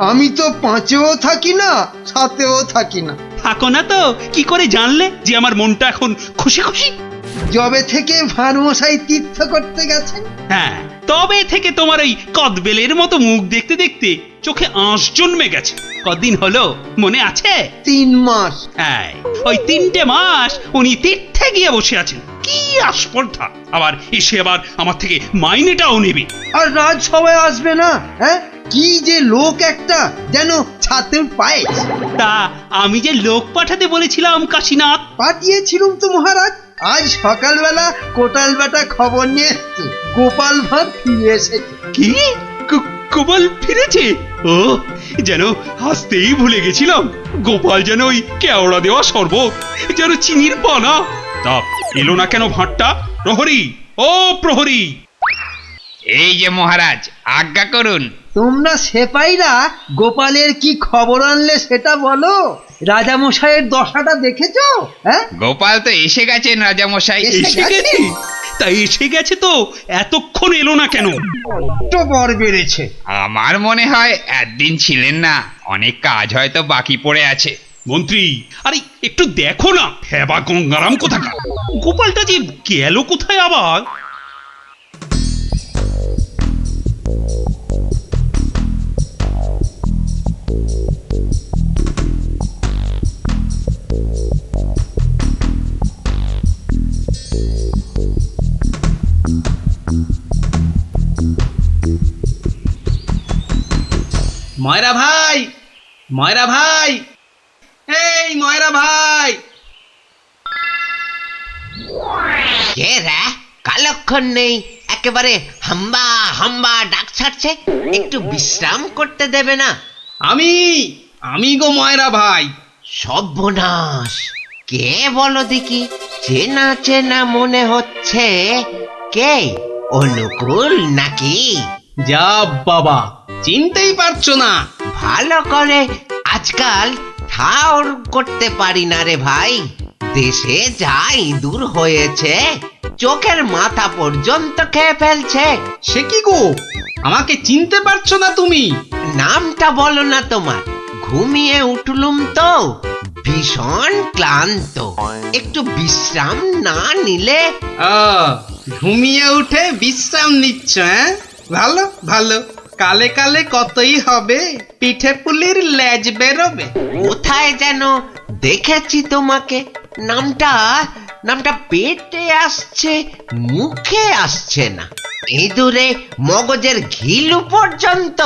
আমি তো 5-এও থাকি না, 7-এও থাকি না। থাকো না তো কি করে জানলে যে আমার মনটা এখন খুশি খুশি? যবে থেকে ভাঁড়মশাই তীর্থ করতে গেছেন। হ্যাঁ, তবে থেকে তোমার ওই কদবেলের মতো মুখ দেখতে দেখতে চোখে আঁশ জন্মে গেছে। কদিন হলো মনে আছে? 3 মাস। হ্যাঁ, ওই 3টে মাস উনি তীর্থে গিয়ে বসে আছেন। কি আস্পর্ধা! আবার এসে আবার আমার থেকে মাইনেটাও নেবে। আর রাজসভায় আসবে না? হ্যাঁ, কি যে লোক একটা, যেন ছাতের পায়েস। তা আমি যে লোক পাঠাতে বলেছিলাম কাশীনাথ, পাঠিয়েছিলুম তো মহারাজ। আজ সকালবেলা কোটাল বেটা খবর নিয়ে এসছে, গোপাল ভাঁড় ফিরে এসেছে। কি গোপাল ফিরেছে? ও, যেন হাসতেই ভুলে গেছিলাম। গোপাল যেন ওই কেওড়া দেওয়া শরবত, যেন চিনির পানা। তা এলো না কেন ভাঁড়টা? প্রহরী, ও প্রহরী! এই যে মহারাজ, আজ্ঞা করুন। তোমরা সেপাইরা গোপালের কি খবর আনলে সেটা বলো। রাজামশাইয়ের দশাটা দেখেছো? হ্যাঁ, গোপাল তো এসে গেছেন রাজামশাই। এসে গেছে? তাই এসে গেছে তো এতক্ষণ এলো না কেন? তো বর বেড়েছে। আমার মনে হয় একদিন ছিলেন না, অনেক কাজ হয়তো বাকি পড়ে আছে। মন্ত্রী, আরে একটু দেখো না, হেবা গঙ্গারাম কোথাকার! গোপালটা যে গেল কোথায় আবার? ময়রা ভাই, ময়রা ভাই, এই ময়রা ভাই! কে রে? কালক্ষণ নেই, একেবারে হাম্বা হাম্বা ডাক ছাড়ছে। একটু বিশ্রাম করতে দেবে না? আমি গো ময়রা ভাই। সর্বনাশ! কে বলো দেখি? চেনা চেনা মনে হচ্ছে। কে? অনুকূল নাকি? যা বাবা, চিনতেই পারছো না? ভালো করে আজকাল ঠাউর করতে পারি না রে ভাই। দেশে যা ইঁদুর হয়েছে, চোখের মাথা পর্যন্ত খেয়ে ফেলছে। সে কি গো, আমাকে চিনতে পারছো না তুমি? নামটা বলো না তোমার। ঘুমিয়ে উঠলুম তো, ভীষণ ক্লান্ত। একটু বিশ্রাম না নিলে। ঘুমিয়ে উঠে বিশ্রাম নিচ্ছ? হ্যাঁ, ভালো ভালো। কালে কালে কতই হবে, পিঠে পুলির লেজ বেরোবে। কোথায় যেন দেখেছি তোমাকে। নামটা নামটা পেটে আসছে, মুখে আসছে না। ইঁদুরে মগজের ঘিলু পর্যন্ত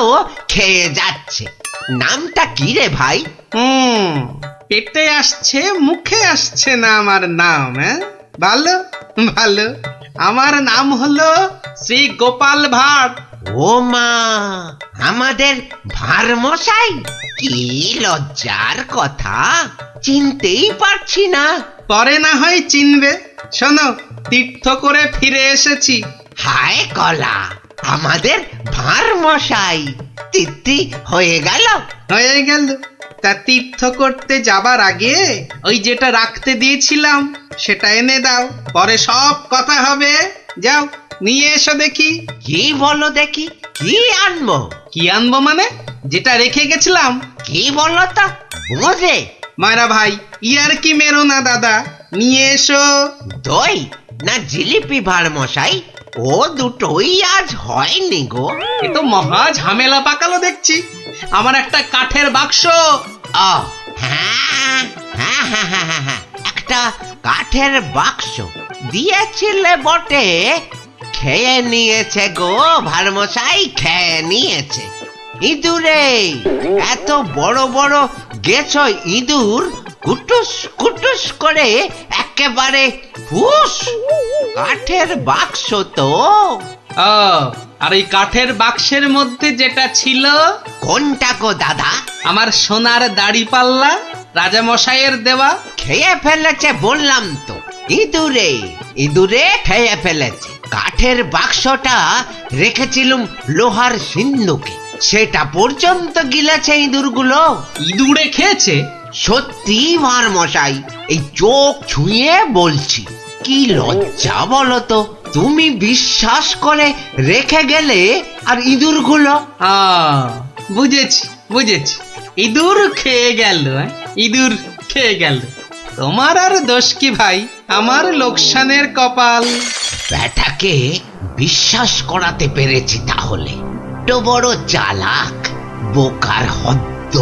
খেয়ে যাচ্ছে। নামটা কি রে ভাই? পেটে আসছে, মুখে আসছে না আমার নাম। হ্যাঁ, ভালো ভালো। আমার নাম হলো শ্রী গোপাল ভাঁড়। ও মা, আমাদের ভাঁড়মশাই! কি লজ্জার কথা, চিনতেই পারছি না। পরে না হয় চিনবে। শোনো, তীর্থ করে ফিরে এসেছি। হায় কলা, আমাদের ভাঁড়মশাই তিথি হয়ে গেল। হয়ে গেল। তা তীর্থ করতে যাবার আগে ওই যেটা রাখতে দিয়েছিলাম সেটা এনে দাও, পরে সব কথা হবে। যাও, নিয়ে এসো দেখি। কি বলো দেখি, কি আনবো? কি আনবো মানে? যেটা রেখে গেছিলাম। কি বলো তো? বোঝে মায়েরা ভাই, ইয়ার কি মেরো না দাদা, নিয়ে এসো। দই না জিলিপি ভাঁড়মশাই? ও দুটোই আজ হয়নি গো। এ তো মহা ঝামেলা পাকালো দেখছি। আমার একটা কাঠের বাক্স। ও হ্যাঁ হ্যাঁ হ্যাঁ হ্যাঁ হ্যাঁ হ্যাঁ, একটা কাঠের বাক্স দিয়েছিলে বটে। খেয়ে নিয়েছে গো ভাঁড়মশাই, খেয়ে নিয়েছে। ইঁদুরে এত বড় বড় গেছ ইঁদুর, কুটুস কুটুস করে একেবারে ফুস। কাঠের বাক্স তো। আর এই কাঠের বাক্সের মধ্যে যেটা ছিল। কোনটা গো দাদা? আমার সোনার দাড়ি পাল্লা, রাজামশাইয়ের দেওয়া। খেয়ে ফেলেছে বললাম তো। ইঁদুরে ইঁদুরে খেয়ে ফেলেছে। কাঠের বাক্সটা রেখেছিলুম লোহার সিন্ধুকে, সেটা পর্যন্ত গিলেছে ইঁদুরগুলো। ইঁদুরে খেয়েছে? সত্যি ভাঁড়মশাই, এই চোখ ছুঁয়ে বলছি। কি লজ্জা বলো তো, তুমি বিশ্বাস করে রেখে গেলে আর ইঁদুরগুলো। বুঝেছি বুঝেছি, ইঁদুর খেয়ে গেল, ইঁদুর খেয়ে গেল। তোমার আর দোষ কি ভাই, আমার লোকসানের কপাল। ব্যাটাকে বিশ্বাস করাতে পেরেছি তাহলে। তো বড় চালাক, বোকার হদ্দ।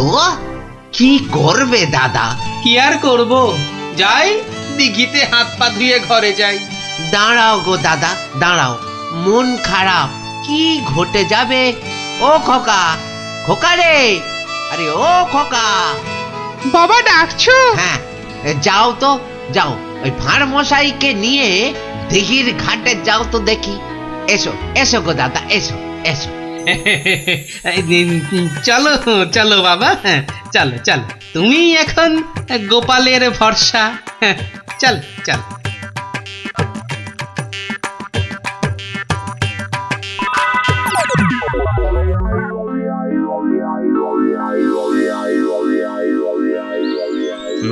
কি করবে দাদা? কি আর করব, যাই দিঘিতে হাত পা ধুয়ে ঘরে যাই। দাঁড়াও গো দাদা, দাঁড়াও। মন খারাপ, কি ঘটে যাবে? ও খোকা, খোকা রে, আরে ও খোকা। বাবা ডাকছো? হ্যাঁ, যাও তো, যাও ওই ভাঁড় মশাইকে নিয়ে দিঘির ঘাটে যাও তো দেখি। এসো এসো গো দাদা, এসো এসো। চলো চলো বাবা, হ্যাঁ, চলো চলো। তুমি এখন গোপালের ভরসা। হ্যাঁ, চল চল।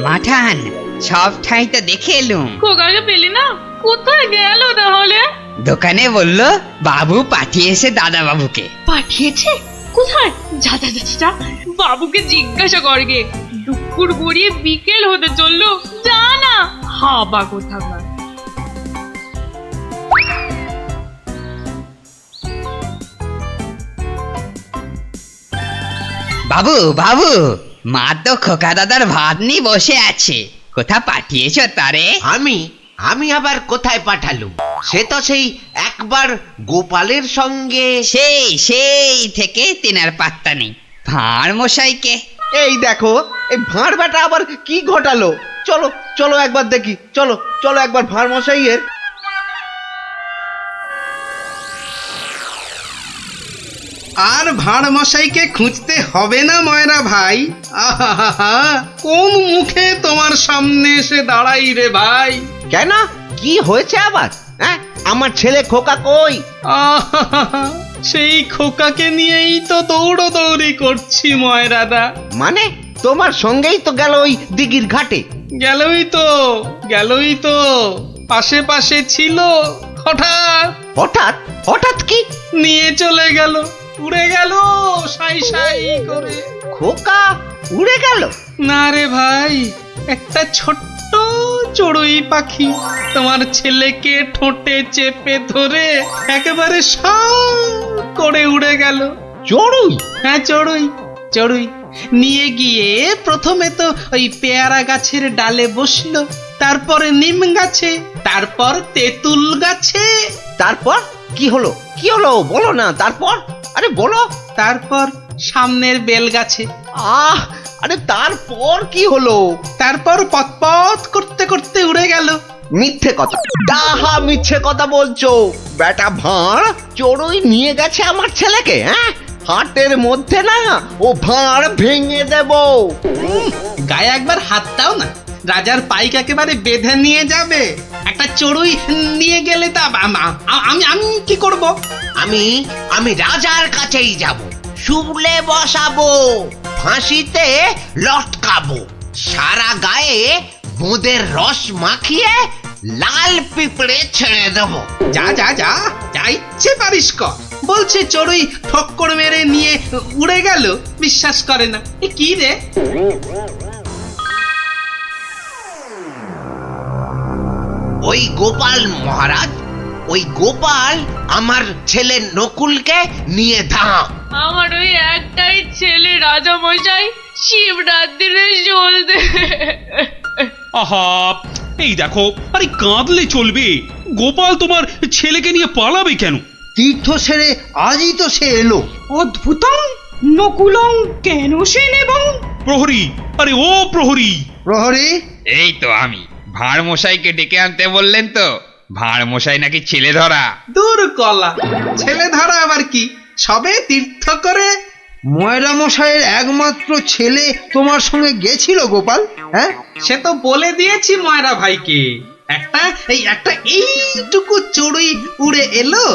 মাঠান, সব ঠাই তো দেখে এলুম। খোকাকে পেলি না? কোথায় গেল তাহলে? দোকানে বললো বাবু পাঠিয়েছে দাদা বাবুকে। পাঠিয়েছে? কোথায়? যা যা যা যা, বাবুকে জিজ্ঞাসা করগে। দুপুর গড়িয়ে বিকেল হতে চললো, যা না। হাবা কোথাকার। বাবু বাবু, মা তো খোকা দাদার ভাত নিয়ে বসে আছে। কোথা পাঠিয়েছো তারে? আমি আমি আবার কোথায় পাঠালুম? সে তো সেই একবার গোপালের সঙ্গে। সেই থেকে তেনার পাত্তা নেই। ভাঁড় মশাইকে। এই দেখো, এই ভাঁড় বেটা আবার কি ঘটালো। চলো চলো একবার দেখি, চলো চলো একবার ভাঁড় মশাইয়ের। আর ভাঁড় মশাইকে খুঁজতে হবে না ময়রা ভাই। আহা, কোন মুখে তোমার সামনে এসে দাঁড়াই রে ভাই। কেন, কি হয়েছে আবার? হ্যাঁ, আমার ছেলে খোকা কই? আহা, সেই খোকাকে নিয়েই তো দৌড়ি করছি ময়রাদা। মানে তোমার সঙ্গেই তো গেল ওই দিঘির ঘাটে। গেলই তো পাশে পাশে ছিল, হঠাৎ হঠাৎ হঠাৎ কি? নিয়ে চলে গেল, উড়ে গেল সাই সাই করে। খোকা উড়ে গেল? না রে ভাই, একটা ছোট্ট চড়ুই পাখি তোমার ছেলেকে ঠোঁটে চেপে ধরে একেবারে সাঁ করে উড়ে গেল। চড়ুই? হ্যাঁ, চড়ুই চড়ুই। নিয়ে গিয়ে প্রথমে তো ওই পেয়ারা গাছের ডালে বসলো, তারপরে নিম গাছে, তারপর তেঁতুল গাছে। তারপর কি হলো? কি হলো বলো না, তারপর? আরে বলো। তারপর সামনের বেল গাছে। আরে তারপর কি হলো? তারপর পথ করতে করতে উড়ে গেল। মিথ্যে কথা, ডাহা মিথ্যে কথা বলছো। বেটা ভাঁড় চড়ুই নিয়ে গেছে আমার ছেলেকে। হ্যাঁ, হাটের মধ্যে না ও ভাঁড় ভেঙে দেব। গায়ে একবার হাত দাও না, রাজার পাইক একেবারে বেঁধে নিয়ে যাবে। একটা চড়ুই নিয়ে গেলে তা আমি কি করব? আমি রাজার কাছেই যাব, শুলে বসাবো, ফাঁসিতে লটকাবো, সারা গায়ে বোঁদের রস মাখিয়ে লাল পিঁপড়ে ছেড়ে দেবো। যা যা যা, যা ইচ্ছে পারিস কর। বলছে চড়ুই ঠক্কর মেরে নিয়ে উড়ে গেল, বিশ্বাস করে না। এ কি রে? ওই গোপাল মহারাজ, ওই গোপাল আমার ছেলে নকুলকে নিয়ে ধাম। আমার ওই একটাই ছেলে রাজা মশাই, শিবরাত্রিরে চলতে। আহা, এই দেখো, আরে কাঁদলে চলবে? গোপাল তোমার ছেলেকে নিয়ে পালাবে কেন? তীর্থ সেরে আজই তো সে এলো। অদ্ভুতং নকুলং কেন সে নেবং? প্রহরী, আরে ও প্রহরী! প্রহরী, এই তো আমি। ভাঁড় মশাইকে ডেকে আনতে বললেন তো? ভাঁড় মশাই নাকি ছেলে ধরা। দূর কলা, ছেলে ধরা আবার কি? সবে তীর্থ করে। ময়রা মশাইয়ের একমাত্র ছেলে তোমার সঙ্গে গেছিল গোপাল? হ্যাঁ, সে তো বলে দিয়েছি ময়রা ভাইকে। একটা এইটুকু চড়ুই উড়ে এলো,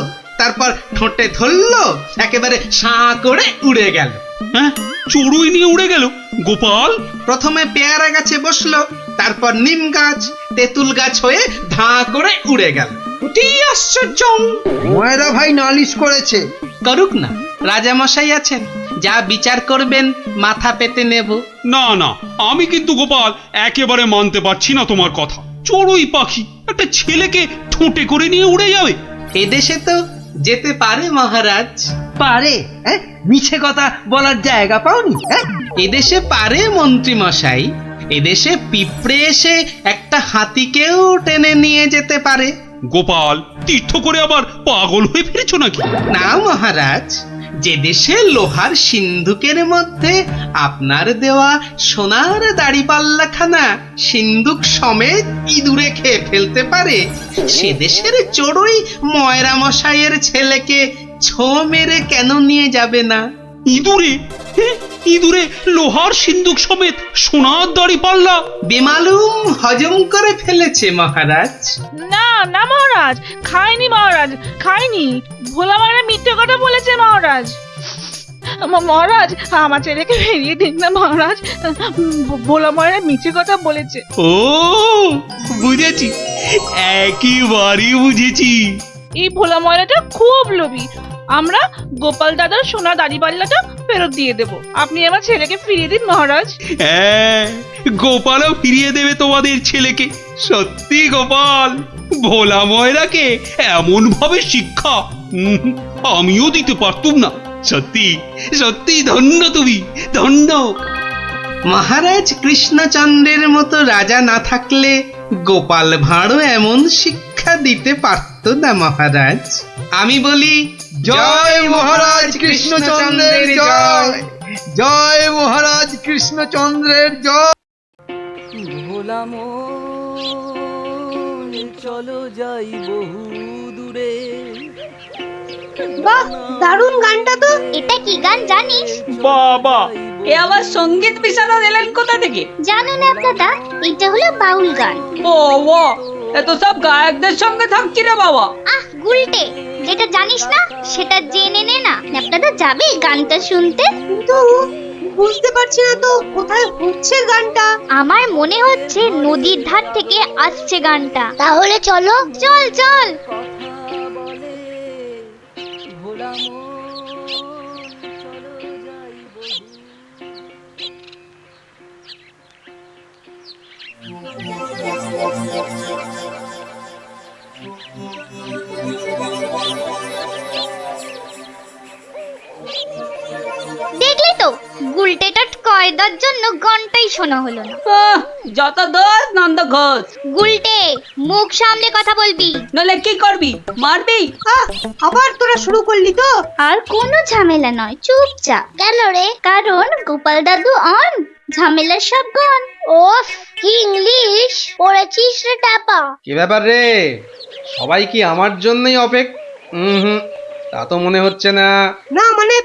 তারপর ঠোঁটে ধরলো, একেবারে সাঁ করে উড়ে গেল। হ্যাঁ, চড়ুই নিয়ে উড়ে গেল গোপাল? প্রথমে পেয়ারা গাছে বসলো, তারপর নিম গাছ, তেঁতুল গাছ হয়ে ধাঁ করে উড়ে গেল। অতি আশ্চর্য! ময়রা ভাই নালিশ করেছে। করুক না, রাজা মশাই আছেন, যা বিচার করবেন মাথা পেতে নেব। না না, আমি কিন্তু গোপাল একেবারে মানতে পারছি না তোমার কথা। চড়ুই পাখি একটা ছেলেকে ঠোঁটে করে নিয়ে উড়ে যাবে? এদেশে তো যেতে পারে মহারাজ। পারে? হ্যাঁ, মিছে কথা বলার জায়গা পাওনি? হ্যাঁ, এদেশে পারে মন্ত্রী মশাই। এদেশে পিঁপড়ে এসে একটা হাতিকেও টেনে নিয়ে যেতে পারে। গোপাল, তীর্থ করে আবার পাগল হয়ে ফিরেছো নাকি? না মহারাজ, যে দেশে লোহার সিন্ধুকের মধ্যে আপনার দেওয়া সোনার দাড়িপাল্লাখানা সিন্ধুক সমেত ইঁদুরে খেয়ে ফেলতে পারে, সে দেশের চড়ুই ময়রা মশাইয়ের ছেলেকে ছো মেরে কেন নিয়ে যাবে না? ইঁদুরে? ইঁদুরে লোহার সিন্ধুক সমেত সোনার দাড়ি পাল্লা? বেমালুম হজম করে ফেলেছে মহারাজ। না না মহারাজ, খাইনি মহারাজ, খাইনি। ভোলা মারা মিথ্যে কথা বলেছে মহারাজ। মহারাজ, আমার ছেলেকে ফিরিয়ে দিন না মহারাজ। ভোলা মারা মিথ্যে কথা বলেছে। ও বুঝেছি, একেবারে বুঝেছি। এই ভোলা ময়রাটা খুব লোভী। আমরা গোপাল দাদার সোনা দাড়িপাল্লাটা ফেরত দিয়ে দেব। আপনি আমার ছেলেকে ফিরিয়ে দিন মহারাজ। হ্যাঁ, গোপালও ফিরিয়ে দেবে তোমাদের ছেলেকে। সত্যি গোপাল, ভোলা ময়রাকে এমন ভাবে শিক্ষা আমিও দিতে পারতুম না। সত্যি সত্যি ধন্য তুমি, ধন্য। মহারাজ কৃষ্ণচন্দ্রের মতো রাজা না থাকলে গোপাল ভাঁড়ও এমন শিক্ষা দিতে পারত না মহারাজ। আমি বলি জয় মহারাজ কৃষ্ণচন্দ্রের জয়, জয় মহারাজ কৃষ্ণচন্দ্রের জয়। ভোলা মন চলো যাই বহু দূরে। বাহ, দারুণ গানটা তো। এটা কি গান জানিস? বাবা, এ আবার সঙ্গীত বিশারদ এলেন কোথা থেকে? জানো না দাদা, এটা হলো বাউল গান। ও এত সব গায়কদের সঙ্গে থাকছি রে বাবা। আহ গুলটে, যেটা জানিস না সেটা জেনে নে না। আপনারা যাবে গানটা শুনতে? কিন্তু বুঝতে পারছি না তো কোথায় হচ্ছে গানটা। আমার মনে হচ্ছে নদীর ধার থেকে আসছে গানটা। তাহলে চলো, চল চল। ভোলা মন চলো যাই বহু। দেখলি তো, গুলটেটা কয়দার জন্য গানটাই শোনা হলো না। যত দোষ নন্দ ঘোষ। গুলটে, মুখ সামলে কথা বলবি, নলে কি করবি? মারবি? আবার তোরা শুরু করলি তো। আর কোনো ঝামেলা নয়, চুপচাপ। কেন রে? কারণ গোপাল দাদু অন ঝামেলার সব গান। ওফ, কি ইংলিশ পড়েছিস রে টাপা। কি ব্যাপার রে, সবাই কি আমার জন্যই তা তো মনে হচ্ছে না। না মানে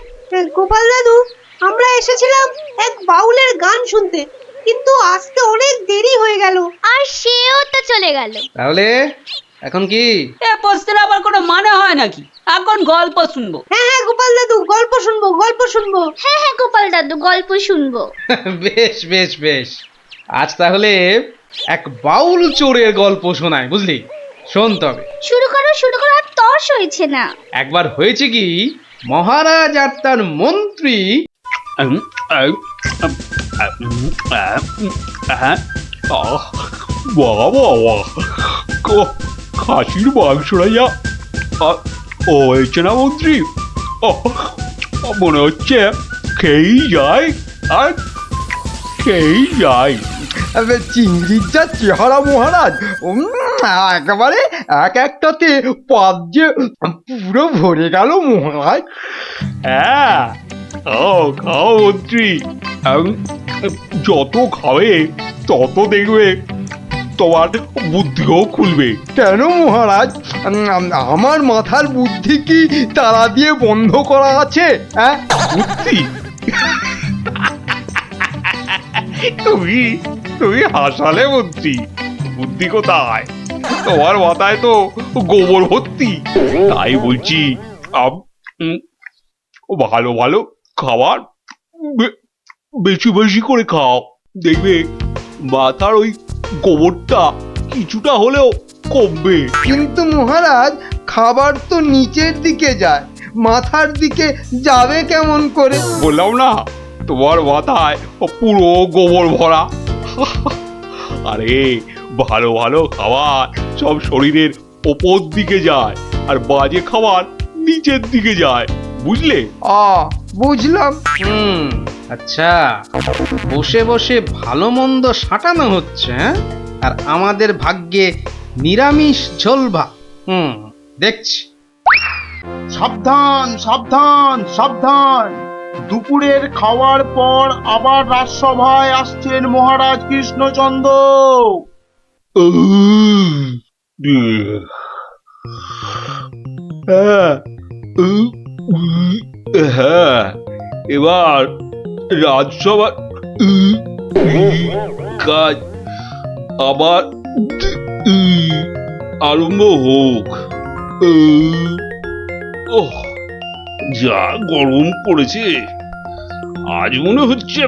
গোপাল দাদু, আমরা এসেছিলাম এক বাউলের গান শুনতে, কিন্তু আসতে অনেক দেরি হয়ে গেল। আর সেও তো চলে গেল। তাহলে এখন কি? এ প্রশ্নের আবার কোনো মানে হয় নাকি? এখন গল্প শুনবো। হ্যাঁ হ্যাঁ গোপাল দাদু, গল্প শুনবো, গল্প শুনবো। হ্যাঁ হ্যাঁ গোপাল দাদু, গল্প শুনবো। বেশ বেশ বেশ, আজ তাহলে এক বাউল চোরের গল্প শোনায়, বুঝলি? শোন তবে। শুরু করো শুরু করো, আর তর্স হয়েছে না। একবার হয়েছে কি, মহারাজ আর তার মন্ত্রী খাসির মাংসটা যা হয়েছে না মন্ত্রী, মনে হচ্ছে খেয়েই যায় আর খেয়েই যায়। চিংড়ির যা চেহারা মহারাজ, একেবারে এক একটাতে পাত যে পুরো ভরে গেল মহারাজ। হ্যাঁ, খাও মন্ত্রী, যত খাবে তত দেখবে তোমার বুদ্ধিও খুলবে। কেন মহারাজ, আমার মাথার বুদ্ধি কি তালা দিয়ে বন্ধ করা আছে? হ্যাঁ, বুদ্ধি? তুমি তুমি হাসালে মন্ত্রী, বুদ্ধি কোথায়? তোমার মাথায় তো গোবর ভর্তি। তাই বলছি, ভালো ভালো খাবার বেশি বেশি করে খাও, দেখবে মাথার ওই গোবরটা কিছুটা হলেও কমবে। কিন্তু মহারাজ, খাবার তো নিচের দিকে যায়, মাথার দিকে যাবে কেমন করে? বললাম না তোমার মাথায় পুরো গোবর ভরা। আরে ভালো ভালো খাবার সব শরীরের ওপর দিকে যায়, আর বাজে খাবার নিচের দিকে যায়, বুঝলে? বুঝলাম। আচ্ছা, বসে বসে ভালো মন্দ সাঁটানো হচ্ছে, হ্যাঁ? আর আমাদের ভাগ্যে নিরামিষ ঝোল ভাত। দেখছি। সাবধান সাবধান সাবধান, দুপুরের খাওয়ার পর আবার রাজসভায় আসছেন মহারাজ কৃষ্ণচন্দ্র। হ্যাঁ, এবার রাজসভা কাজ আবার আরম্ভ হোক। ওহ, যা গরম পড়েছে, আজ মনে হচ্ছে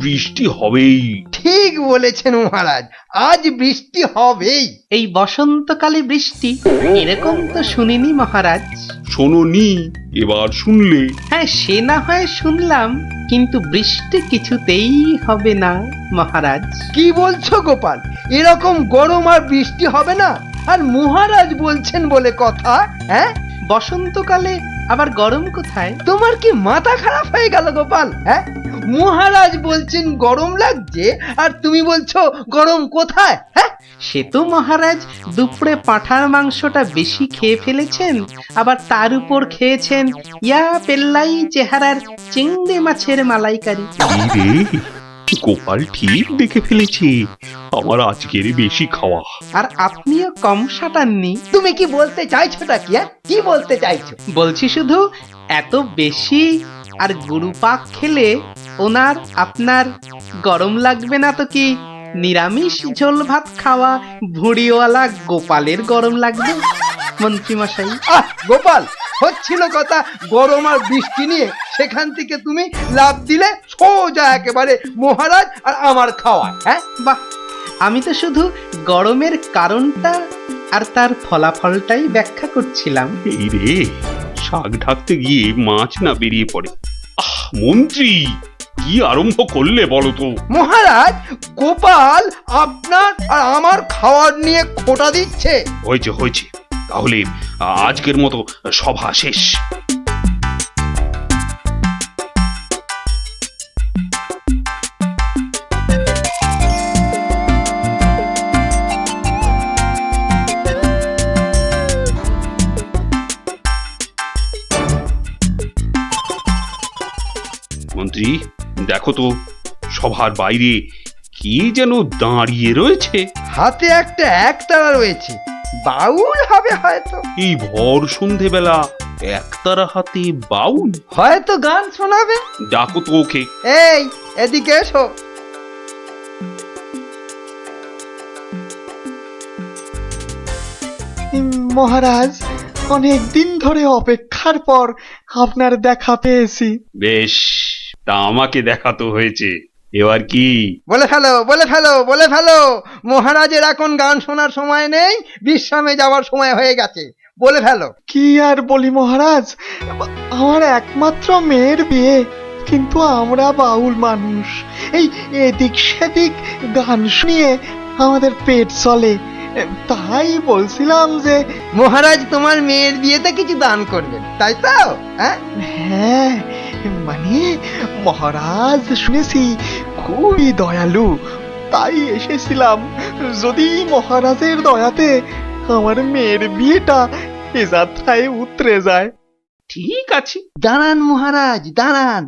বৃষ্টি হবেই। ঠিক বলেছেন মহারাজ, আজ বৃষ্টি হবেই। এই বসন্তকালে বৃষ্টি এরকম তো শুনিনি মহারাজ। শোনোনি, এবার শুনলে। হ্যাঁ, সে না হয় শুনলাম, কিন্তু বৃষ্টি কিছুতেই হবে না মহারাজ। কি বলছো গোপাল? এরকম গরম আর বৃষ্টি হবে না? আর মহারাজ বলছেন বলে কথা, হ্যাঁ? বসন্তকালে আবার গরম কোথায়? তোমার কি মাথা খারাপ হয়ে গেল গোপাল? হ্যাঁ, মহারাজ বলছেন গরম লাগছে, আর তুমি বলছো গরম কোথায়? হ্যাঁ, সে তো মহারাজ দুপুরে পাঁঠার মাংসটা বেশি খেয়ে ফেলেছেন, আবার তার উপর খেয়েছেন ইয়া পেল্লাই চেহারার চিংড়ি মাছের মালাইকারি। রে, গোপাল ঠিক দেখে ফেলেছে আমার আজকের বেশি খাওয়া। আর আপনিও কম সাটাননি। তুমি কি বলতে চাইছোটা কি? কি বলতে চাইছো? বলছি শুধু এত বেশি আর গুরুপাক খেলে ওনার আপনার গরম লাগবে না তো কি নিরামিষ ঝোল ভাত খাওয়া ভুঁড়িওয়ালা গোপালের গরম লাগবে মন্ত্রী মশাই? গোপাল, হচ্ছিল কথা গরম আর বৃষ্টি নিয়ে, সেখান থেকে তুমি লাভ দিলে সোজা একেবারে মহারাজ আর আমার খাওয়া। হ্যাঁ, বাহ, আমি তো শুধু গরমের কারণটা আর তার ফলাফলটাই ব্যাখ্যা করছিলাম। এই রে, শাক ঢাকতে গিয়ে মাছ না বেরিয়ে পড়ে। মন্ত্রী, কি আরম্ভ করলে বলো তো? মহারাজ, গোপাল আপনার আর আমার খাওয়ার নিয়ে খোঁটা দিচ্ছে। হয়েছে হয়েছে, তাহলে আজকের মতো সভা শেষ। মন্ত্রী, দেখো তো সভার বাইরে কি যেন দাঁড়িয়ে রয়েছে। হাতে একটা একতারা রয়েছে, বাউল হবে হয়তো। এই ভর সন্ধেবেলা একতারা হাতে বাউল? হয়তো গান শোনাবে। ডাকো তো ওকে। এই, এদিকে এসো। মহারাজ, অনেক দিন ধরে অপেক্ষার পর আপনার দেখা পেয়েছি। বেশ, তা আমাকে দেখাতো হয়েছে, এবার কি? বলে ফেলো, বলে ফেলো, বলে ফেলো। মহারাজের এখন গান শোনার সময় নেই, বিশ্রামে যাওয়ার সময় হয়ে গেছে। বলে ফেলো। কি আর বলি মহারাজ, আমার একমাত্র মেয়ের বিয়ে, কিন্তু আমরা বাউল মানুষ, এই এদিক সেদিক গান শুনিয়ে আমাদের পেট চলে। তাই বলছিলাম যে মহারাজ তোমার মেয়ের বিয়েতে কিছু দান করবেন, তাই তো? হ্যাঁ, মানে মহারাজ শুনেছি খুবই দয়ালু, তাই এসেছিলাম। যদি মহারাজের দয়াতে আমার মেয়ের বিয়েটা এ যাত্রায় উতরে যায়। ঠিক আছে, দাঁড়ান মহারাজ, দাঁড়ান।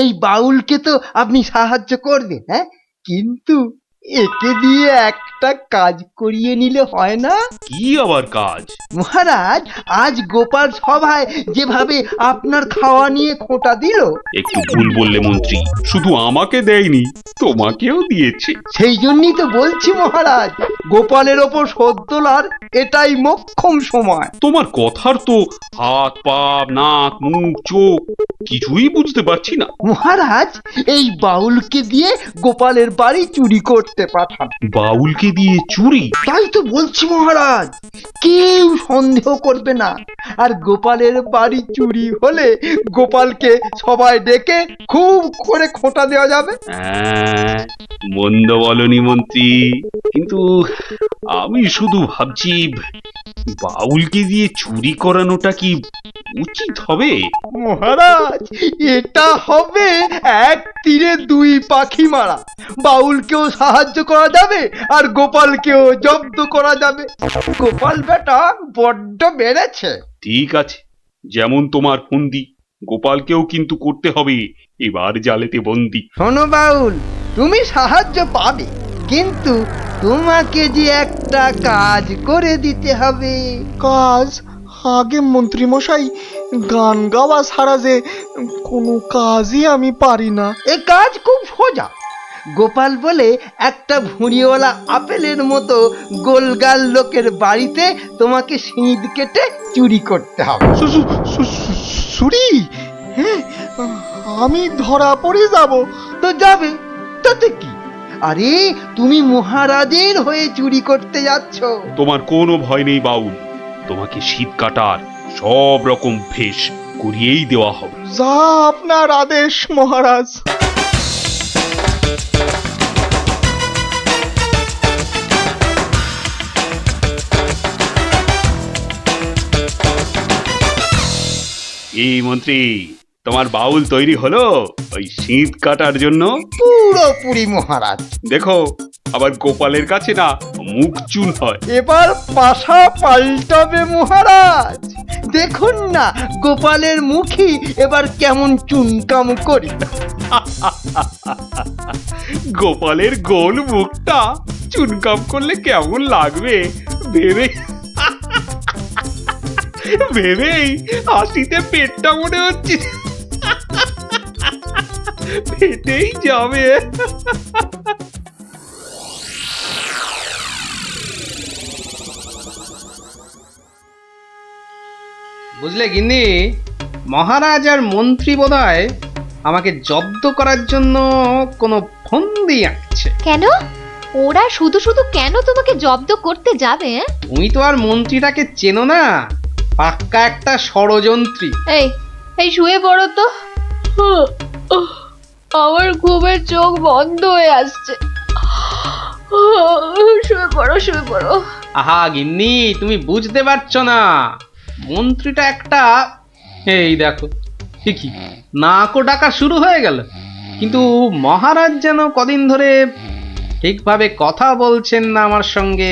এই বাউলকে তো আপনি সাহায্য করবেন, হ্যাঁ, কিন্তু একে দিয়ে একটা কাজ করিয়ে নিলে হয় না? কি আবার কাজ? মহারাজ, আজ গোপাল সভায় যেভাবে আপনার খাওয়া নিয়ে খোঁটা দিল। একটু ভুল বললে মন্ত্রী, শুধু আমাকে দেয়নি, তোমাকেও দিয়েছে। সেই জন্যই তো বলছি মহারাজ, গোপালের ওপর শোধ তোলার এটাই মোক্ষম সময়। তোমার কথার তো হাত পা নাক মুখ চোখ কিছুই বুঝতে পারছি না। মহারাজ, এই বাউলকে দিয়ে গোপালের বাড়ি চুরি করতে পাঠান। বাউলকে দিয়ে চুরি? তাই তো বলছি মহারাজ, কেউ সন্দেহ করবে না। আর গোপালের বাড়ি চুরি হলে গোপালকে সবাই ডেকে খুব করে খোঁটা দেওয়া যাবে। মন্দ বলনি মন্ত্রী, কিন্তু আমি শুধু ভাবছি বাউলকে দিয়ে চুরি করানোটা কি উচিত হবে? মহারাজ, এটা হবে এক তীরে দুই পাখি মারা। বাউলকেও সাহায্য করা যাবে আর গোপালকেও জব্দ করা যাবে। গোপাল বেটা বড্ড বেড়েছে। ঠিক আছে, যেমন তোমার ফন্দি, গোপালকেও কিন্তু করতে হবে এবার জালেতে বন্দি। শোনো বাউল, তুমি সাহায্য পাবে, কিন্তু তোমাকে যে একটা কাজ করে দিতে হবে। কাজ? আগে মন্ত্রী মশাই, গান গাওয়া ছাড়া যে কোনো কাজই আমি পারি না। এ কাজ খুব সোজা। গোপাল বলে একটা ভুঁড়িওয়ালা আপেলের মতো গোলগাল লোকের বাড়িতে তোমাকে সিঁধ কেটে চুরি করতে হবে। চুরি? হ্যাঁ, আমি ধরা পড়ে যাব। তো যাবে, তাতে কি? আরে তুমি মহারাজের হয়ে চুরি করতে যাচ্ছ। তোমার কোনো ভয় নেই বাউল, তোমাকে শীত কাটার সব রকম ভেষ করিয়েই দেওয়া হবে। যা আপনার আদেশ মহারাজ। এই মন্ত্রী, তোমার বাউল তৈরি হলো ওই শীত কাটার জন্য? পুরোপুরি মহারাজ। দেখো, আবার গোপালের কাছে না মুখ চুন হয়। এবার পাশা পাল্টাবে মহারাজ। দেখুন না গোপালের মুখই এবার কেমন চুনকাম করি। গোপালের গোল মুখটা চুনকাম করলে কেমন লাগবে ভেবেই হাসিতে পেটটা মনে হচ্ছে ফেটেই যাবে। বুঝলে গিন্নি, মহারাজ আর মন্ত্রী বোধহয় আমাকে জব্দ করার জন্য কোনো ফন্দি আঁকছে। কেন? ওরা শুধু শুধু কেন তোমাকে জব্দ করতে যাবে? তুমি তো আর মন্ত্রীটাকে চেনো না, পাক্কা একটা ষড়যন্ত্রী। এই শুয়ে পড়ো তো। আমার ঘুমের চোখ বন্ধ হয়ে আসছে। শুয়ে পড়ো, শুয়ে পড়ো। আহা গিন্নি, তুমি বুঝতে পারছো না, মন্ত্রীটা একটা, এই দেখো ঠিকই নাকও ডাকা শুরু হয়ে গেল। কিন্তু মহারাজ যেন কদিন ধরে ঠিকভাবে কথা বলছেন না আমার সঙ্গে,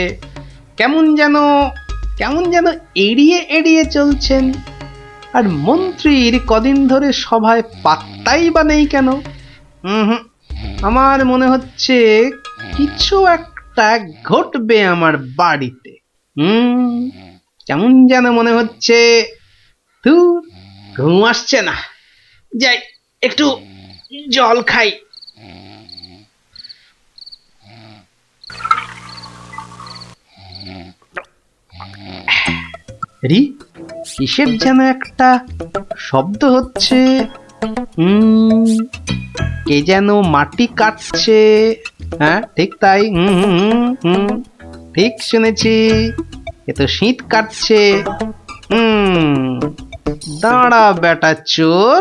কেমন যেন এড়িয়ে এড়িয়ে চলছেন। আর মন্ত্রীর কদিন ধরে সভায় পাত্তাই বা নেই কেন? আমার মনে হচ্ছে কিছু একটা ঘটবে আমার বাড়িতে। কেমন যেন মনে হচ্ছে। ঘুম আসছে না, যাই একটু জল খাই। কিসের যেন একটা শব্দ হচ্ছে। কে যেন মাটি কাটছে। হ্যাঁ ঠিক তাই, ঠিক শুনেছি, এ তো শীত কাটছে। দাঁড়া বেটা চোর,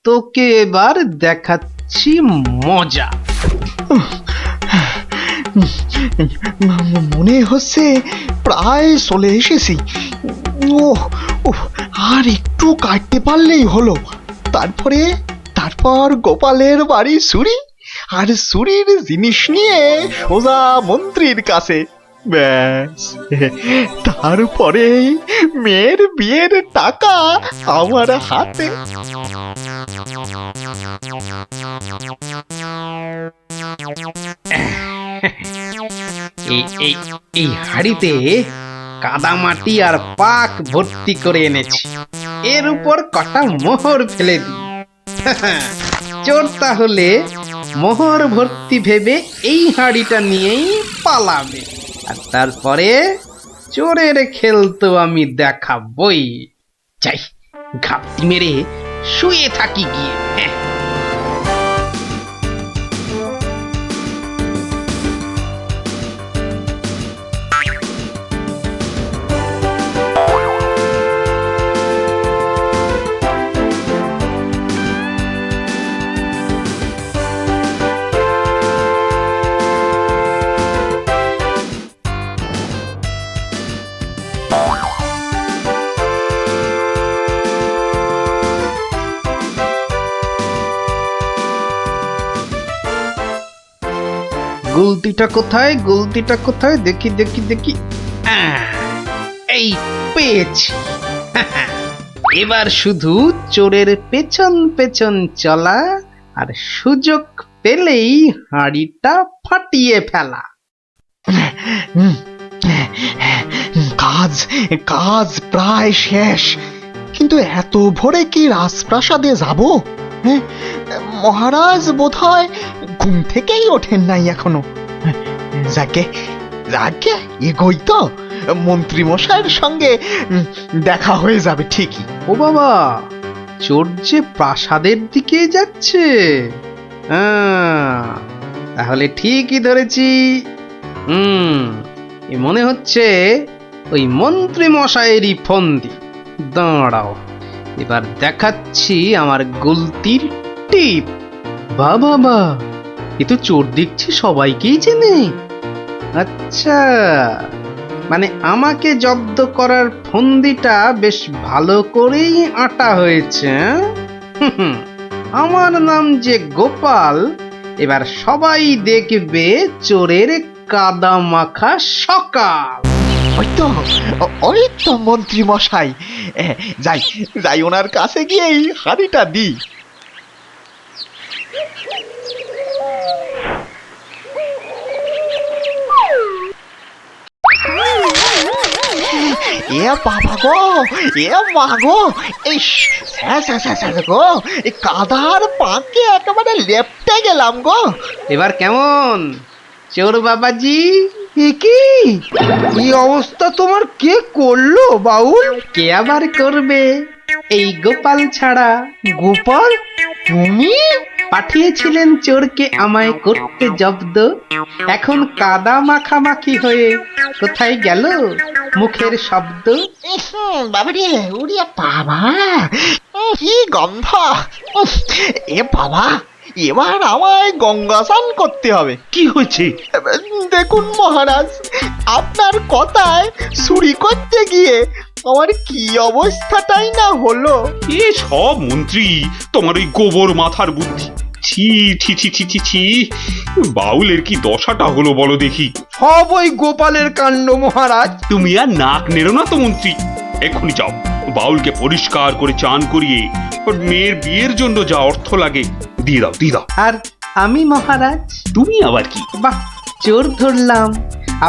তোকে এবার দেখাচ্ছি মজা। মনে হচ্ছে প্রায় চলে এসেছি। আর একটু কাটতে পারলেই হলো। তারপর গোপালের বাড়ি চুরি, আর চুরির জিনিস নিয়ে সোজা মন্ত্রীর কাছে। ব্যাস, তারপরে মেয়ের বিয়ের টাকা আমার হাতে। এই হাড়িতে কাদা মাটি আর পাক ভর্তি করে এনেছি, এর উপর কটা মোহর ফেলে দিই। চোর তাহলে মোহর ভর্তি ভেবে এই হাঁড়িটা নিয়েই পালাবে, আর তারপরে চোরের খেল তো আমি দেখাবই। যাই, ঘাপটি মেরে শুয়ে থাকি গিয়ে। হ্যাঁ। গুলতিটা কোথায়, গুলতিটা কোথায়, দেখি দেখি দেখি। এই পেয়েছি। এবার শুধু চোরের পেছন পেছন চলা, আর সুযোগ পেলেই হাঁড়িটা ফাটিয়ে ফেলা। কাজ কাজ প্রায় শেষ, কিন্তু এত ভোরে কি রাজপ্রাসাদে যাব? হ্যাঁ, মহারাজ বোধহয় ঘুম থেকেই ওঠেন নাই এখনো। যাকে যাকে এগোই তো, মন্ত্রী মশাইয়ের সঙ্গে দেখা হয়ে যাবে ঠিকই। ও বাবা, চোর যে প্রাসাদের দিকে যাচ্ছে। তাহলে ঠিকই ধরেছি। এ মনে হচ্ছে ওই মন্ত্রী মশাইয়েরই ফন্দি। দাঁড়াও, এবার দেখাচ্ছি আমার গুলতির টিপ। বাবা, এ তো চোর দেখছি সবাইকেই চেনে। আচ্ছা, মানে আমাকে জব্দ করার ফন্দিটা বেশ ভালো করেই আঁটা হয়েছে। আমার নাম যে গোপাল, এবার সবাই দেখবে চোরের কাদা মাখা সকাল। ওই তো মন্ত্রী মশাই, যাই যাই ওনার কাছে গিয়ে এই হাঁড়িটা দিই। এ বাবা গো, এ মা গো, এই গো, এই কাদার পাকে একেবারে লেপটে গেলাম গো। এবার কেমন চোর বাবাজি? কি এই অবস্থা তোমার কে করলো বাউল? কে আবার করবে, এই গোপাল ছাড়া। গোপাল? তুমি পাঠিয়েছিলেন চোরকে আমায় করতে জব্দ, এখন কাদা মাখামাখি হয়ে কোথায় গেল মুখের শব্দ? বাবারে, ওরে বাবা, কি গন্ধ! এ বাবা, এবার আমায় গঙ্গা স্নান করতে হবে। কি হয়েছে? দেখুন মহারাজ, আপনার কথায় চুরি করতে গিয়ে আমার কি অবস্থাটাই না হলো। এ সব মন্ত্রী তোমার ওই গোবর মাথার বুদ্ধি। ছি ছি ছি ছি ছি ছি, বাউলের কি দশাটা হলো বলো দেখি। সব ওই গোপালের কাণ্ড মহারাজ। তুমি আর নাক নেড়ো না তো মন্ত্রী, এক্ষুনি যাও বাউলকে পরিষ্কার করে চান করিয়ে ওর মেয়ের বিয়ের জন্য যা অর্থ লাগে দিয়ে দাও, দিয়ে দাও। আর আমি মহারাজ? তুমি আবার কি? বাহ, চোর ধরলাম।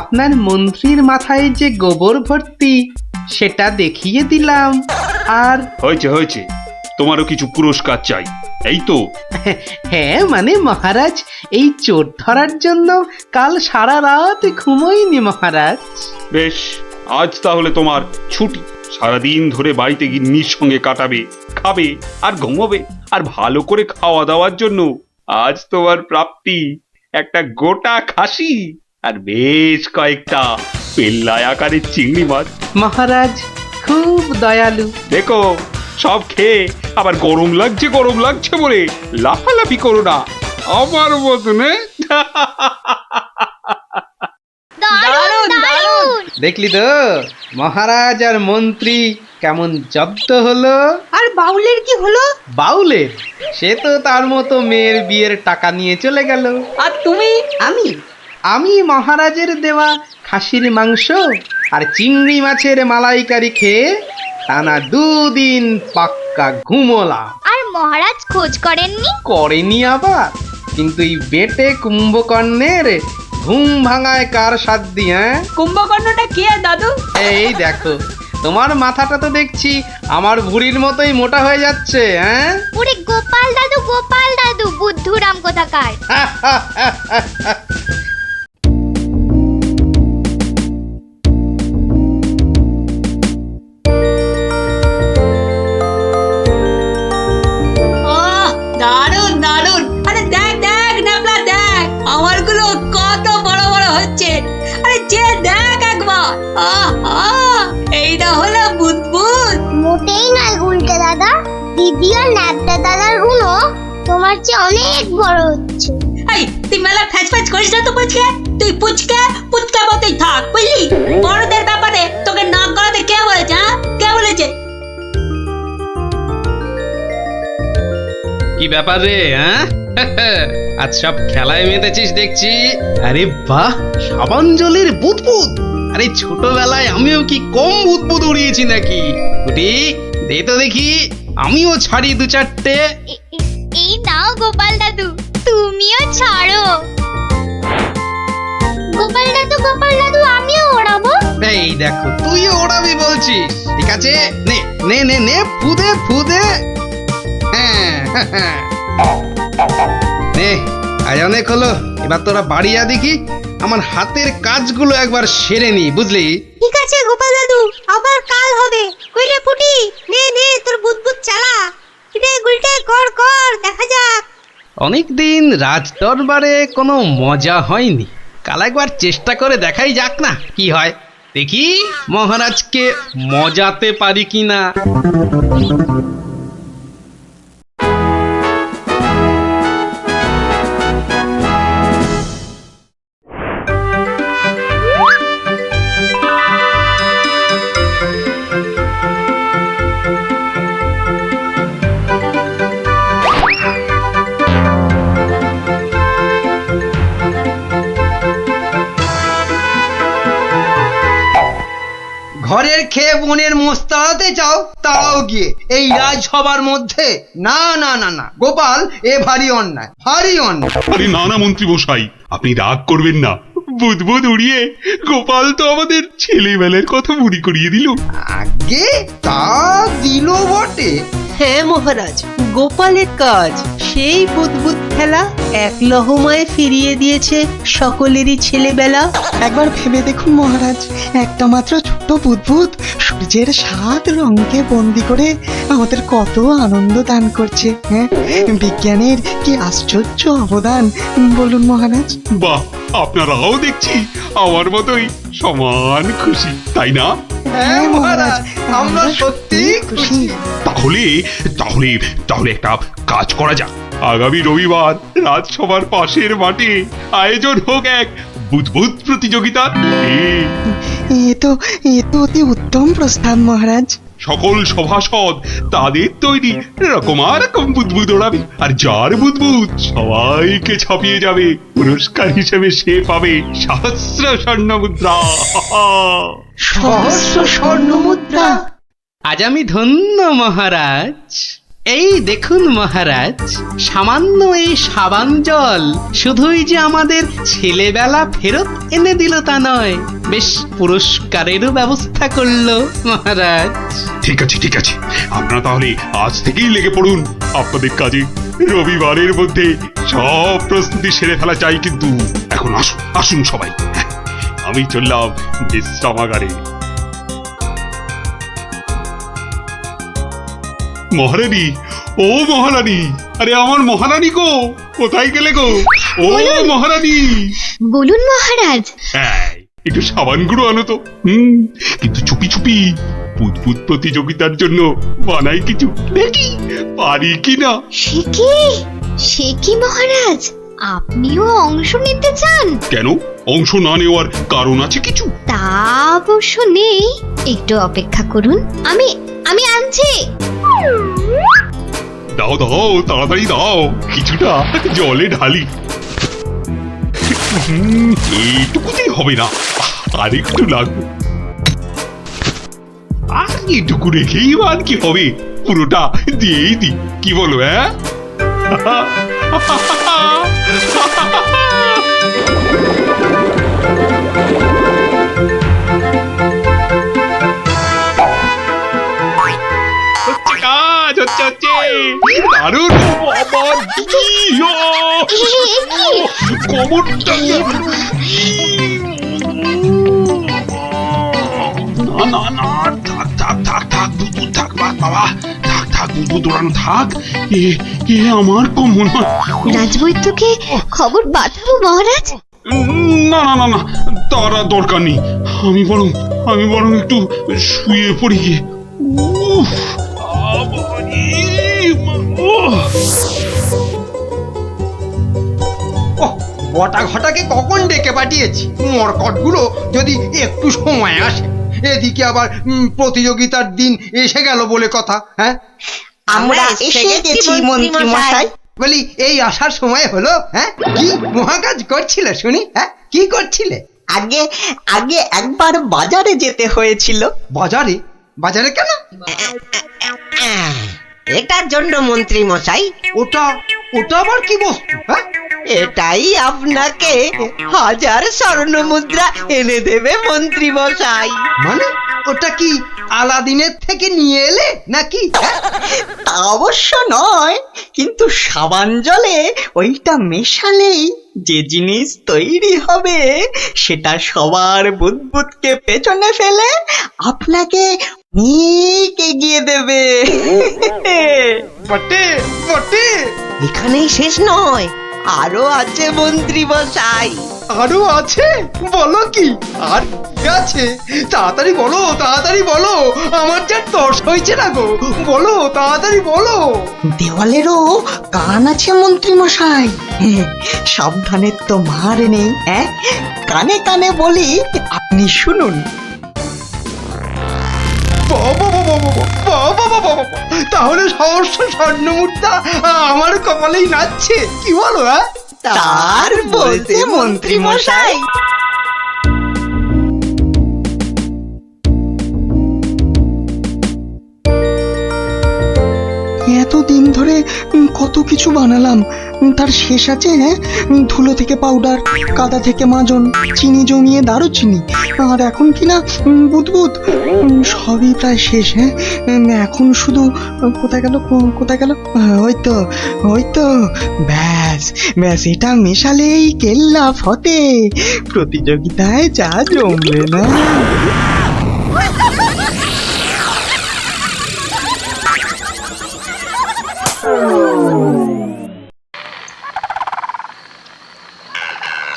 আপনার মন্ত্রীর মাথায় যে গোবর ভর্তি সেটা দেখিয়ে দিলাম। আর হয়েছে হয়েছে, তোমারও কিছু পুরস্কার চাই, এই তো? হ্যাঁ মানে মহারাজ, এই চোর ধরার জন্য কাল সারা রাত ঘুমোইনি মহারাজ। বেশ, আজ তাহলে তোমার ছুটি। সারাদিন ধরে বাড়িতে গিন্নির সঙ্গে কাটাবে, খাবে আর ঘুমোবে। আর ভালো করে খাওয়া দাওয়ার জন্য আজ তোমার প্রাপ্তি একটা গোটা খাসি আর বেশ কয়েকটা পেল্লায় আকারের চিংড়ি মাছ। মহারাজ খুব দয়ালু। দেখো, সব খেয়ে আবার গরম লাগছে গরম লাগছে বলে লাফালাফি করো না আমার মতনে। দেখলি তো মহারাজ আর মন্ত্রী কেমন জব্দ হলো। আর বাউলের কি হলো? বাউলের? সে তো তার মতো মেয়ের বিয়ের টাকা নিয়ে চলে গেল। আর তুমি? আমি মহারাজের দেওয়া খাসির মাংস আর চিংড়ি মাছের মালাইকারি খেয়ে টানা 2 দিন পাক্কা ঘুমোলাম। আর মহারাজ খোঁজ করেননি? করেনি আবার, কিন্তু এই বেটে কুম্ভকর্ণের ঘুম ভাঙায় কার সাধ্য? হ্যাঁ, কুম্ভকর্ণটা কে দাদু? এই দেখো, তোমার মাথাটা তো দেখছি আমার ভুঁড়ির মতোই মোটা হয়ে যাচ্ছে, হ্যাঁ? ওরে গোপাল দাদু বুদ্ধুরাম কোথাকার। আহ, দারুণ দারুণ। আরে দেখ দেখ ন্যাপলা দেখ, আমারগুলো কত বড় বড় হচ্ছে। আরে যে দেখ একবার, এইটা হলো বুদবুদ। মোটেই নয় গুলটে দাদা, দিদি আর ন্যাপটা দাদার গুলো তোমার চেয়ে অনেক বড় হচ্ছে। এই তুই মেলা ফ্যাচ ফ্যাচ করিস না তো পুচকে, তুই পুচকে পুচকে মতোই থাক বুঝলি। বড়দের ব্যাপারে তোকে নাক গলাতে কে বলেছে? হ্যাঁ, কে বলেছে? কি ব্যাপার রে, হ্যাঁ? আজ সব খেলায় মেতেছিস দেখছি। আরে বাহ, সাবাঞ্জলির বুদবুদ। আরে ছোটবেলায় আমিও কি কম বুদবুদ উড়িয়েছি নাকি? গুটি দে তো দেখি, আমিও ছাড়ি দু চারটে। এই নাও গোপাল দাদু, তুমিও ছাড়ো। গোপাল দাদু আমিও ওড়াবো। এই দেখো, তুইও ওড়াবি বলছিস? ঠিক আছে, নে নে নে নে, ফুদে ফুদে। হ্যাঁ নে, আজ অনেক হলো, এবার তোরা বাড়ি যা দেখি, আমার হাতের কাজগুলো একবার সেরে নি, বুঝলি? ঠিক আছে গোপাল দাদু, আবার কাল হবে। কইলে ফুটি, নে নে তোর বুদবুদ চালা। রে গুলটে কর কর, দেখা যাক। অনেকদিন রাজ দরবারে কোনো মজা হয়নি, কাল একবার চেষ্টা করে দেখাই যাক না কি হয়। দেখি মহারাজকে মজাতে পারি কিনা। ঘরের খেয়ে বনের মোষ তাড়াতে চাও, তাড়াও গিয়ে, এই রাজসভার মধ্যে না না না না, গোপাল এ ভারী অন্যায়, ভারী অন্যায়। আরে না না মন্ত্রী মশাই, আপনি রাগ করবেন না। বুদবুদ উড়িয়ে গোপাল তো আমাদের ছেলেবেলার কথা মনে করিয়ে দিল। আগে তা দিল বটে। হ্যাঁ মহারাজ, গোপালের কাজ সেই বুদবুদ খেলা এক লহমায় ফিরিয়ে দিয়েছে সকলেরই ছেলেবেলা। একবার ভেবে দেখুন মহারাজ, একটা মাত্র ছোট্ট বুদবুদ সূর্যের 7 রঙকে বন্দি করে আমাদের কত আনন্দ দান করছে। হ্যাঁ, বিজ্ঞানের কি আশ্চর্য অবদান বলুন মহারাজ। বাহ, আপনারাও দেখছি আমার মতোই সমান খুশি, তাই না? হ্যাঁ মহারাজ, আমরা সত্যি খুশি। তাহলে তাহলে তাহলে একটা কাজ করা যাক। আগামী রবিবার রাজসভার পাশের মাঠে আয়োজন হোক এক বুদবুদ প্রতিযোগিতা। এ তো অতি উত্তম প্রস্তাব মহারাজ। সকল সভাসদ তাদের তৈরি রকমারকম বুদবুদ ওড়াবে, আর যার বুদবুদ সবাইকে ছাপিয়ে যাবে, পুরস্কার হিসেবে সে পাবে সহস্র স্বর্ণ মুদ্রা। সহস্র স্বর্ণ মুদ্রা। আজ আমি ধন্য মহারাজ। এই দেখুন মহারাজ, সামান্য এই সাবান জল শুধুই যে আমাদের ছেলেবেলা ফেরত এনে দিল তা নয়, বেশ পুরস্কারেরও ব্যবস্থা করলো মহারাজ। ঠিক আছে ঠিক আছে, আপনারা তাহলে আজ থেকেই লেগে পড়ুন আপনাদের কাজে। রবিবারের মধ্যে সব প্রস্তুতি সেরে ফেলা চাই, কিন্তু এখন আসুন আসুন সবাই, আমি চললাম বিশ্রামাগারে। মহারানী, ও মহারানী, আরে আমার মহারানী গো, কোথায় গেলে গো? ও মহারানী। বলুন মহারাজ। একটু সাবান গুঁড়ো আনো তো। কিন্তু চুপি চুপি, বুদবুদ প্রতিযোগিতার জন্য বানাই কিছু, দেখি পারি কিনা। সে কি মহারাজ, আপনিও অংশ নিতে চান? কেন, অংশ না নেওয়ার কারণ আছে কিছু? তা অবশ্য নেই, একটু অপেক্ষা করুন, আমি আনছি। দাও দাও, তাড়াতাড়ি দাও, কিছুটা জলে ঢালি। এইটুকুতেই হবে না, আর একটু লাগবে। আর এইটুকু রেখেই আর কি হবে, পুরোটা দিয়েই দি, কি বলো? হ্যাঁ যাচ্ছে দারুণ বাবা কবরটা না না না থাক থাক থাক থাক বুদবুদ থাক বাবা থাক থাক বুদবুদ দৌড়ানো থাক এ আমার কমন রাজবৈদ্যকে খবর পাঠাবো মহারাজ? না না না না তার আর দরকার নেই আমি বরং একটু শুয়ে পড়ি গিয়ে উফ বটা ঘটাকে কখন ডেকে পাঠিয়েছি, মরকটগুলো যদি একটু সময় আসে। এদিকে আবার প্রতিযোগিতার দিন এসে গেল বলে কথা। হ্যাঁ, আমরা এসে গেছি মন্ত্রী মশাই। বলি এই আসার সময় হলো? হ্যাঁ, কি মহাকাজ করছিলে শুনি? হ্যাঁ, কি করছিলে? আগে আগে একবার বাজারে যেতে হয়েছিল। বাজারে? বাজারে কেন? এটার জন্য মন্ত্রী মশাই। ওটা ওটা আবার কি বস্তু? হ্যাঁ, এটাই আপনাকে 1000 স্বর্ণ মুদ্রা এনে দেবে মন্ত্রী মশাই। মানে ওটা কি আলাদিনের থেকে নিয়ে এলে নাকি? তা অবশ্য নয়, কিন্তু সাবান জলে ওইটা মেশালেই যে জিনিস তৈরি হবে সেটা সবার বুদবুদকে পেছনে ফেলে আপনাকে অনেক এগিয়ে দেবে। বটে বটে। এখানেই শেষ নয়, আরো আছে মন্ত্রী মশাই। আরো আছে? বলো কি আর কি আছে? তাড়াতাড়ি বলো, তাড়াতাড়ি বলো, আমার যা তর্স হয়েছে না গো, বলো তাড়াতাড়ি বলো। দেওয়ালেরও কান আছে মন্ত্রী মশাই, সাবধানে তো মার নেই। কানে কানে বলি, আপনি শুনুন। তাহলে সহস্র স্বর্ণ মুদ্রা আমার কপালেই নাচছে, কি বলো? হ্যাঁ, তার বলতে মন্ত্রী মশাই। এতদিন ধরে কত কিছু বানালাম, তার শেষ আছে? হ্যাঁ, ধুলো থেকে পাউডার, কাদা থেকে মাজন, চিনি জমিয়ে দারুচিনি, আর এখন কিনা বুদবুদ, সবই প্রায় শেষ। হ্যাঁ, এখন শুধু কোথায় গেল কোথায় গেল? ওই তো ব্যাস ব্যাস, এটা মেশালেই কেল্লা ফতে, প্রতিযোগিতায় যা জমবে না।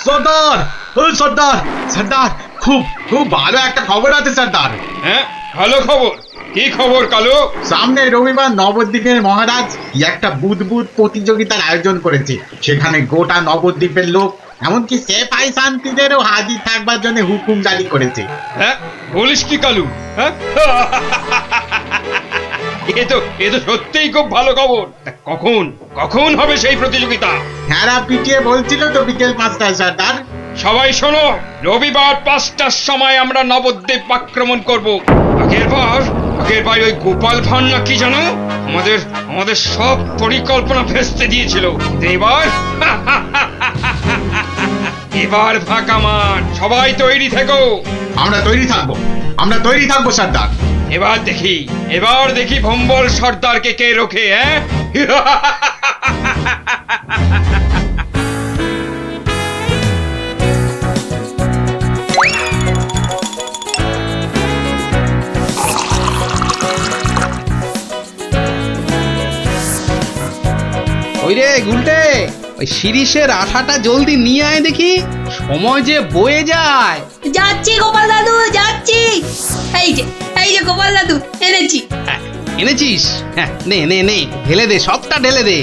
সর্দার, ও সর্দার, সর্দার, খুব খুব ভালো একটা খবর আছে সর্দার। হ্যাঁ, ভালো খবর? কি খবর কালু? সামনে রবিবার নবদ্বীপের মহারাজ কি একটা বুদবুদ প্রতিযোগিতার আয়োজন করেছে। সেখানে গোটা নবদ্বীপের লোক, এমনকি সেফাই শান্তিদেরও হাজির থাকবার জন্য হুকুম জারি করেছে। হ্যাঁ, বলিস কি কালু? হ্যাঁ, এ তো সত্যিই খুব ভালো খবর। তা কখন কখন হবে সেই প্রতিযোগিতা? হ্যাঁ, পিটিয়ে বলছিল তো বিকেল 5টায় সর্দার। সবাই শোনো, রবিবার 5টার সময় আমরা নবদ্বীপ আক্রমণ করব। আগের বার ওই গোপাল ভাঁড় না কি জানো, আমাদের সব পরিকল্পনা ভেস্তে দিয়েছিল। এবার ফাঁকা মাঠ, সবাই তৈরি থেকো। আমরা তৈরি থাকবো সর্দার। এবার দেখি ভম্বল সর্দারকে কে রোখে। হ্যাঁ, ওই রে গুলটে, ওই শিরিষের আঠাটা জলদি নিয়ে আয় দেখি, সময় যে বয়ে যায়। যাচ্ছি গোপাল দাদু, যাচ্ছি। এই যে গোপাল দাদু, এনেছি। এনেছিস? হ্যাঁ, নে নে নে, ঢেলে দে, সবটা ঢেলে দে।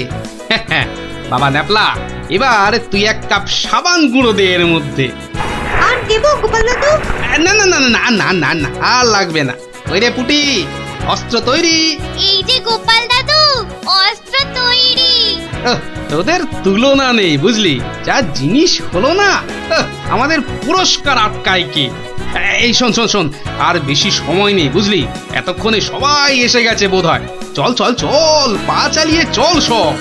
বাবা ন্যাপলা, এবার তুই 1 কাপ সাবান গুঁড়ো দে এর মধ্যে। আর দেবো গোপাল দাদু? না না না না না না না, আর লাগবে না। ওই রে পুটি, অস্ত্র তৈরি। এই যে গোপাল দাদু, অস্ত্র তৈরি। তোদের তুলনা নেই বুঝলি, যা জিনিস হলো না, আমাদের পুরস্কার আটকায় কি। এই শোন শোন শোন, আর বেশি সময় নেই বুঝলি, এতক্ষণে সবাই এসে গেছে বোধহয়। চল চল চল, পা চালিয়ে চল সব।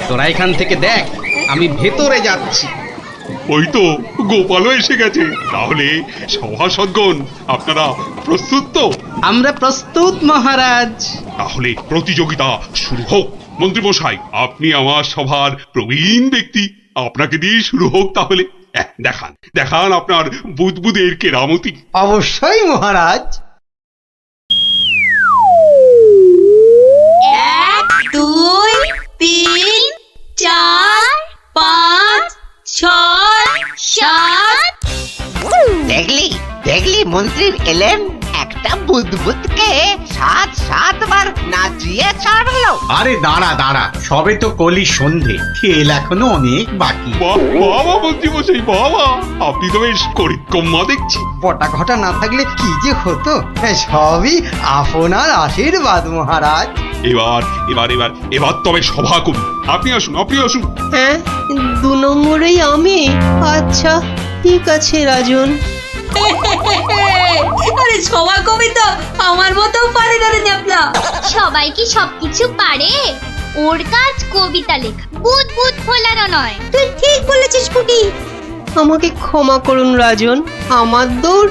তোরা এখান থেকে দেখ, আমি ভেতরে যাচ্ছি। ওই তো গোপালও এসে গেছে। তাহলে সভাসদগণ আপনারা প্রস্তুত তো? আমরা প্রস্তুত মহারাজ। তাহলে প্রতিযোগিতা শুরু হোক। মন্ত্রীমশাই, আপনি আমার সভার প্রবীণ ব্যক্তি, আপনাকে দিয়ে শুরু হোক তাহলে। দেখান দেখান আপনার বুদবুদের কেরামতি। অবশ্যই মহারাজ। 1 2 3 4 5 6 7 দেখলি দেখলি মন্ত্রী এলেন, একটা বুদবুদকে 7 বার নাচিয়ে ছাড়লো। আরে দাঁড়া দাঁড়া, সবে তো কলি সন্ধে, খেল এখনো অনেক বাকি। বাবা মন্ত্রীমশাই, বাবা আপনি তো বেশ করিতকম্মা দেখছি। বটা ঘটা না থাকলে কি যে হতো, সবই আপনার আশীর্বাদ মহারাজ। এবার এবার এবার এবার তবে সভা করি। আপনি আসুন, আপনি আসুন। হ্যাঁ, 2 নম্বরেই আমি। আচ্ছা ঠিক আছে রাজন। আরে সবার কবি তো আমার মতো পারে না রে ন্যাপলা। সবাই কি সবকিছু পারে? ওর কাজ কবিতা লেখা, বুদবুদ ফোলানো নয়। তুই ঠিক বলেছিস পুটি। আমাকে ক্ষমা করুন রাজন, আমার দৌড়